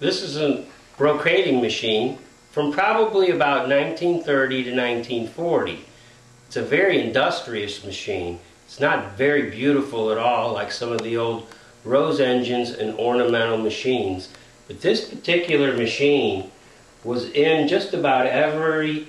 This is a brocading machine from probably about 1930 to 1940. It's a very industrious machine. It's not very beautiful at all like some of the old rose engines and ornamental machines. But this particular machine was in just about every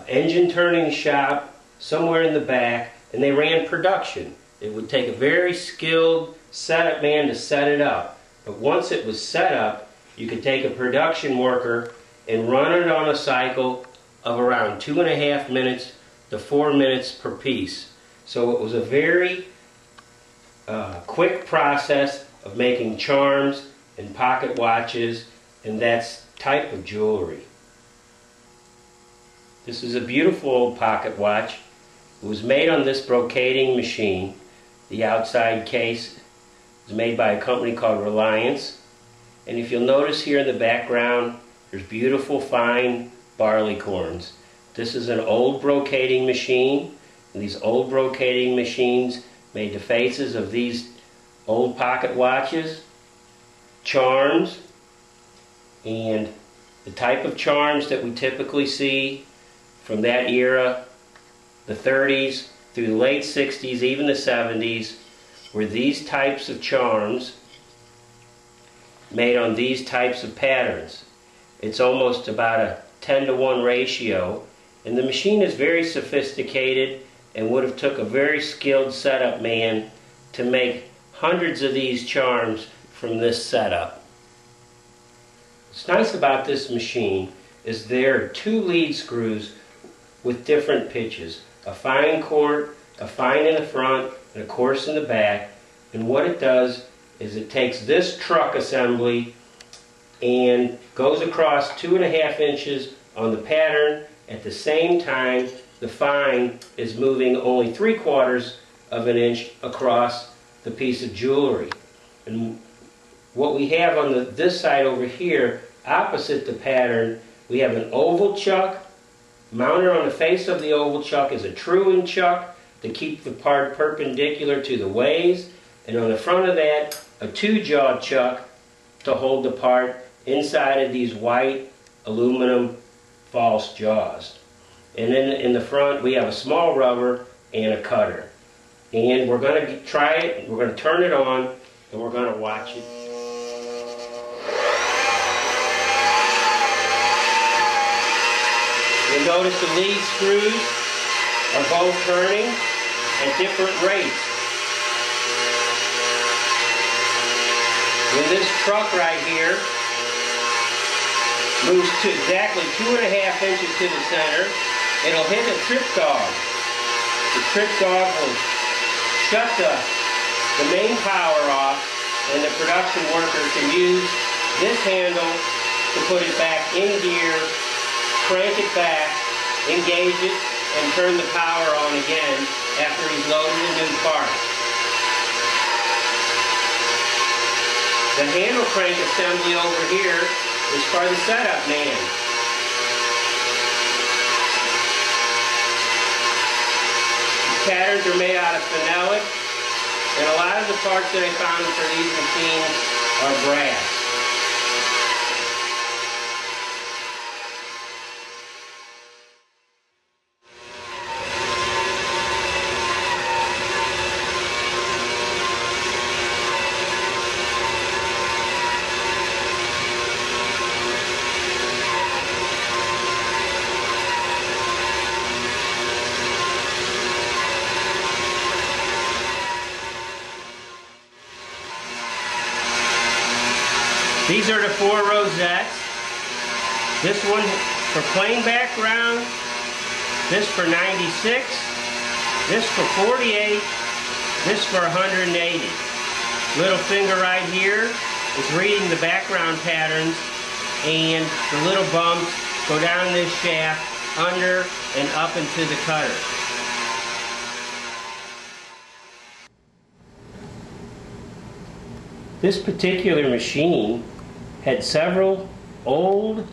engine turning shop somewhere in the back, and they ran production. It would take a very skilled setup man to set it up. But once it was set up, you could take a production worker and run it on a cycle of around 2.5 minutes to 4 minutes per piece. So it was a very quick process of making charms and pocket watches and that type of jewelry. This is a beautiful old pocket watch. It was made on this brocading machine. The outside case is made by a company called Reliance. And if you'll notice here in the background, there's beautiful fine barley corns. This is an old brocading machine. And these old brocading machines made the faces of these old pocket watches, charms, and the type of charms that we typically see from that era, the 30s through the late 60s, even the 70s, were these types of charms made on these types of patterns. It's almost about a 10-to-1 ratio, and the machine is very sophisticated and would have took a very skilled setup man to make hundreds of these charms from this setup. What's nice about this machine is there are 2 lead screws with different pitches. A fine chord, a fine in the front, and a coarse in the back. And what it does is it takes this truck assembly and goes across 2.5 inches on the pattern. At the same time, the fine is moving only 3/4 of an inch across the piece of jewelry. And what we have on this side over here, opposite the pattern, we have an oval chuck. Mounted on the face of the oval chuck is a truing chuck to keep the part perpendicular to the ways, and on the front of that, a 2-jaw chuck to hold the part inside of these white aluminum false jaws. And then in the front, we have a small rubber and a cutter. And we're going to try it, we're going to turn it on, and we're going to watch it. You'll notice the lead screws are both turning at different rates. When this truck right here moves to exactly 2.5 inches to the center, it'll hit a trip dog. The trip dog will shut the main power off, and the production worker can use this handle to put it back in gear, crank it back, engage it, and turn the power on again after he's loaded a new part. The handle crank assembly over here is for the setup man. These patterns are made out of phenolic, and a lot of the parts that I found for these machines are brass. These are the 4 rosettes. This one for plain background, this for 96, this for 48, this for 180. Little finger right here is reading the background patterns, and the little bumps go down this shaft, under and up into the cutter. This particular machine had several old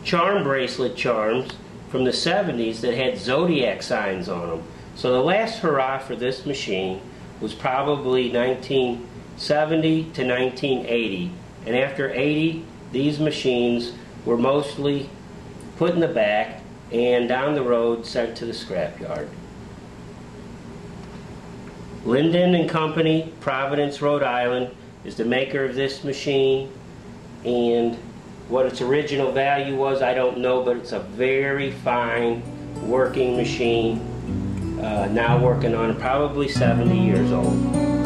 charm bracelet charms from the 70s that had zodiac signs on them. So the last hurrah for this machine was probably 19 1970 to 1980. And after 80, these machines were mostly put in the back and down the road sent to the scrapyard. Linden and Company, Providence, Rhode Island, is the maker of this machine, and what its original value was, I don't know, but it's a very fine working machine, now working on probably 70 years old.